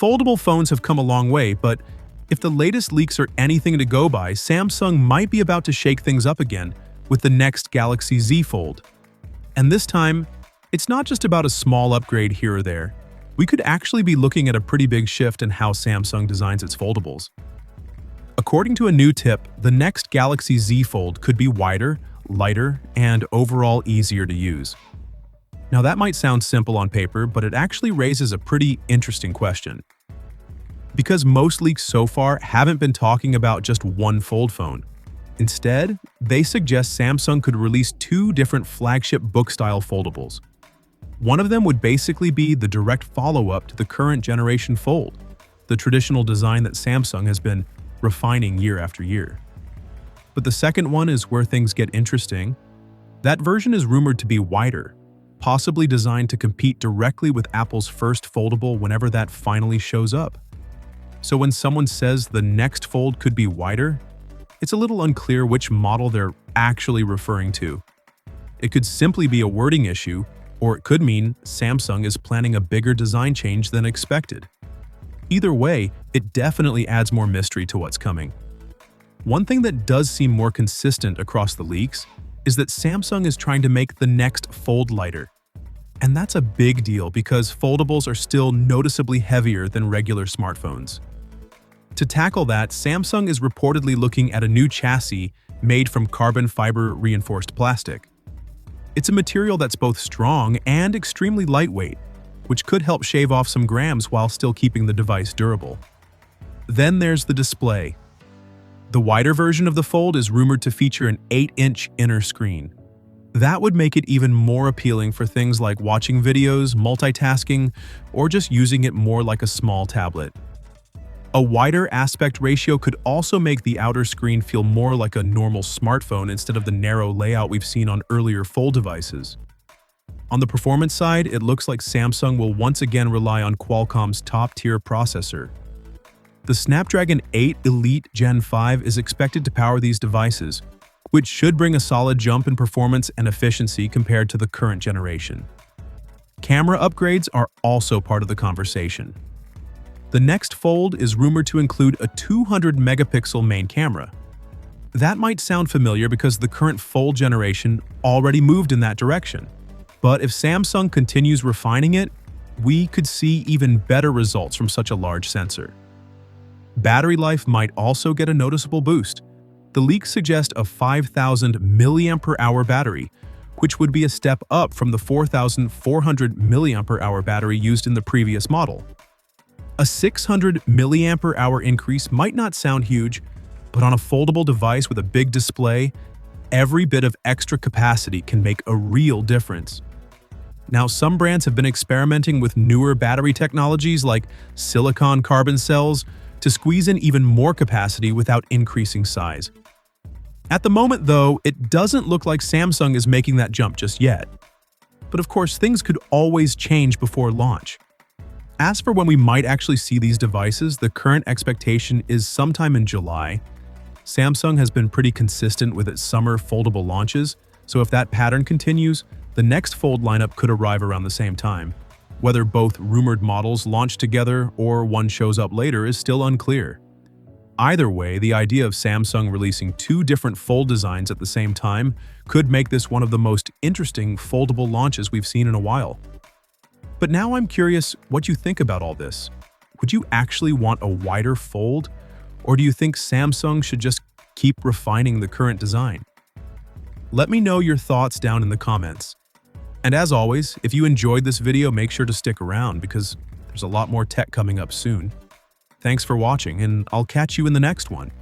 Foldable phones have come a long way, but if the latest leaks are anything to go by, Samsung might be about to shake things up again with the next Galaxy Z Fold. And this time, it's not just about a small upgrade here or there. We could actually be looking at a pretty big shift in how Samsung designs its foldables. According to a new tip, the next Galaxy Z Fold could be wider, lighter, and overall easier to use. Now that might sound simple on paper, but it actually raises a pretty interesting question. Because most leaks so far haven't been talking about just one fold phone. Instead, they suggest Samsung could release two different flagship book-style foldables. One of them would basically be the direct follow-up to the current generation Fold, the traditional design that Samsung has been refining year after year. But the second one is where things get interesting. That version is rumored to be wider, possibly designed to compete directly with Apple's first foldable whenever that finally shows up. So when someone says the next Fold could be wider, it's a little unclear which model they're actually referring to. It could simply be a wording issue, or it could mean Samsung is planning a bigger design change than expected. Either way, it definitely adds more mystery to what's coming. One thing that does seem more consistent across the leaks is that Samsung is trying to make the next Fold lighter. And that's a big deal because foldables are still noticeably heavier than regular smartphones. To tackle that, Samsung is reportedly looking at a new chassis made from carbon fiber reinforced plastic. It's a material that's both strong and extremely lightweight, which could help shave off some grams while still keeping the device durable. Then there's the display. The wider version of the Fold is rumored to feature an 8-inch inner screen. That would make it even more appealing for things like watching videos, multitasking, or just using it more like a small tablet. A wider aspect ratio could also make the outer screen feel more like a normal smartphone instead of the narrow layout we've seen on earlier Fold devices. On the performance side, it looks like Samsung will once again rely on Qualcomm's top-tier processor. The Snapdragon 8 Elite Gen 5 is expected to power these devices, which should bring a solid jump in performance and efficiency compared to the current generation. Camera upgrades are also part of the conversation. The next Fold is rumored to include a 200-megapixel main camera. That might sound familiar because the current Fold generation already moved in that direction. But if Samsung continues refining it, we could see even better results from such a large sensor. Battery life might also get a noticeable boost. The leaks suggest a 5,000 mAh battery, which would be a step up from the 4,400 mAh battery used in the previous model. A 600 mAh increase might not sound huge, but on a foldable device with a big display, every bit of extra capacity can make a real difference. Now, some brands have been experimenting with newer battery technologies like silicon carbon cells to squeeze in even more capacity without increasing size. At the moment, though, it doesn't look like Samsung is making that jump just yet. But of course, things could always change before launch. As for when we might actually see these devices, the current expectation is sometime in July. Samsung has been pretty consistent with its summer foldable launches, so if that pattern continues, the next Fold lineup could arrive around the same time. Whether both rumored models launch together or one shows up later is still unclear. Either way, the idea of Samsung releasing two different Fold designs at the same time could make this one of the most interesting foldable launches we've seen in a while. But now I'm curious what you think about all this. Would you actually want a wider Fold, or do you think Samsung should just keep refining the current design? Let me know your thoughts down in the comments. And as always, if you enjoyed this video, make sure to stick around because there's a lot more tech coming up soon. Thanks for watching, and I'll catch you in the next one.